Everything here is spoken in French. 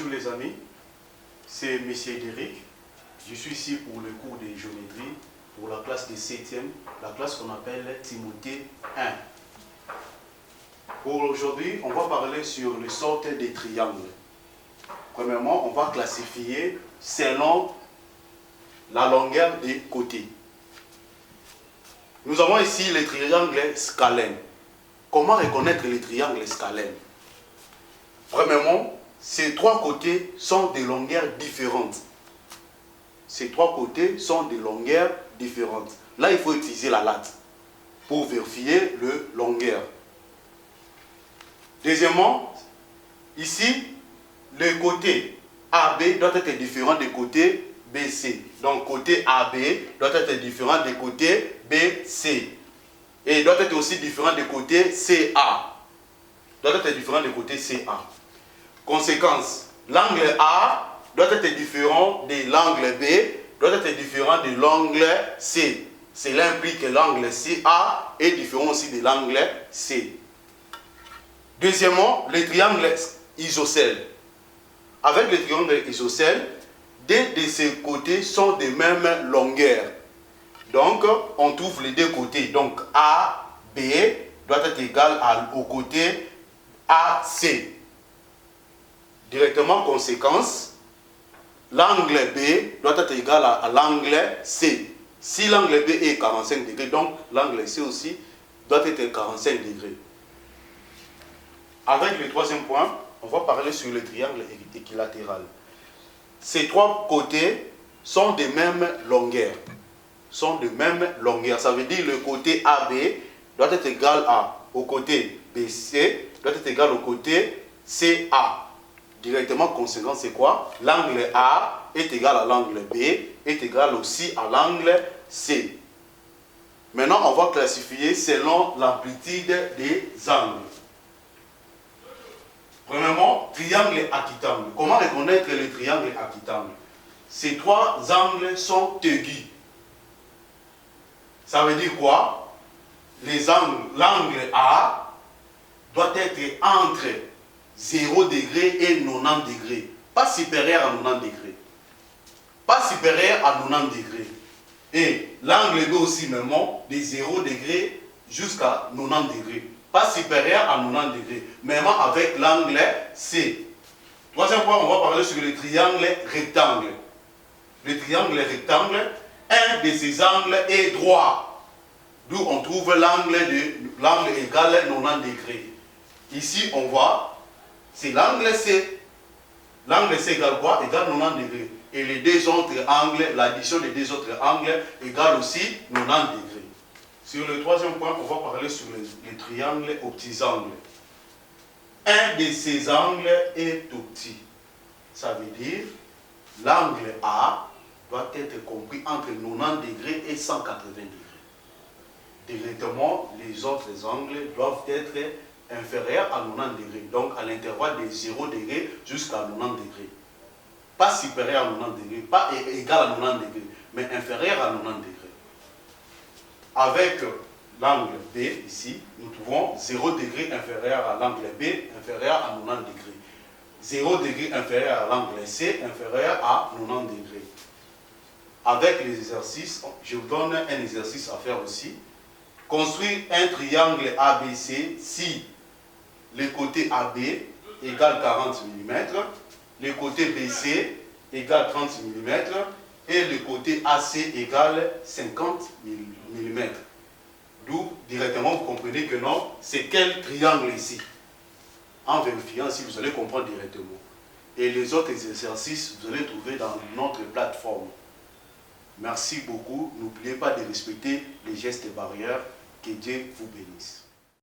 Bonjour les amis, c'est M. Derrick. Je suis ici pour le cours de géométrie pour la classe de 7e, la classe qu'on appelle Timothée 1. Pour aujourd'hui, on va parler sur les sortes de triangles. Premièrement, on va classifier selon la longueur des côtés. Nous avons ici les triangles scalaires. Comment reconnaître les triangles scalaires? Premièrement, ces trois côtés sont de longueurs différentes. Ces trois côtés sont de longueurs différentes. Là, il faut utiliser la latte pour vérifier le longueur. Deuxièmement, ici, le côté AB doit être différent du côté BC. Donc, côté AB doit être différent du côté BC. Et doit être aussi différent du côté CA. Doit être différent du côté CA. Conséquence, l'angle A doit être différent de l'angle B, doit être différent de l'angle C. Cela implique que l'angle CA est différent aussi de l'angle C. Deuxièmement, les triangles isocèles. Avec les triangles isocèles, deux de ces côtés sont de même longueur. Donc, on trouve les deux côtés. Donc, AB doit être égal au côté AC. Directement, conséquence, l'angle B doit être égal à l'angle C. Si l'angle B est 45 degrés, donc l'angle C aussi doit être 45 degrés. Avec le troisième point, on va parler sur le triangle équilatéral. Ces trois côtés sont de même longueur. Ça veut dire le côté AB doit être égal au côté BC, doit être égal au côté CA. Directement, conséquence, c'est quoi? L'angle A est égal à l'angle B, est égal aussi à l'angle C. Maintenant, on va classifier selon l'amplitude des angles. Premièrement, triangle acquitangle. Comment reconnaître le triangle acquitangle? Ces trois angles sont aigus. Ça veut dire quoi? L'angle A doit être entre 0 degré et 90 degrés. Pas supérieur à 90 degrés. Pas supérieur à 90 degrés. Et l'angle B aussi, même, de 0 degré jusqu'à 90 degrés. Pas supérieur à 90 degrés. Même avec l'angle C. Troisième point, on va parler sur le triangle rectangle. Le triangle rectangle, un de ces angles est droit. D'où on trouve l'angle égal 90 degrés. Ici, on voit, c'est l'angle C. L'angle C égale quoi? Égale 90 degrés. Et les deux autres angles, l'addition des deux autres angles égale aussi 90 degrés. Sur le troisième point, on va parler sur les triangles aux petits angles. Un de ces angles est obtus. Ça veut dire l'angle A doit être compris entre 90 degrés et 180 degrés. Directement, les autres angles doivent être inférieurs à 90 degrés. Donc, à l'intervalle de 0 degrés jusqu'à 90 degrés. Pas supérieur à 90 degrés, pas égal à 90 degrés, mais inférieur à 90 degrés. Avec l'angle B, ici, nous trouvons 0 degré inférieur à l'angle B, inférieur à 90 degrés. 0 degré inférieur à l'angle C, inférieur à 90 degrés. Avec les exercices, je vous donne un exercice à faire aussi. Construire un triangle ABC si le côté AB égale 40 mm, le côté BC égale 30 mm et le côté AC égale 50 mm. D'où, directement, vous comprenez que non, c'est quel triangle ici? En vérifiant, si vous allez comprendre directement. Et les autres exercices, vous allez trouver dans notre plateforme. Merci beaucoup. N'oubliez pas de respecter les gestes barrières. Que Dieu vous bénisse.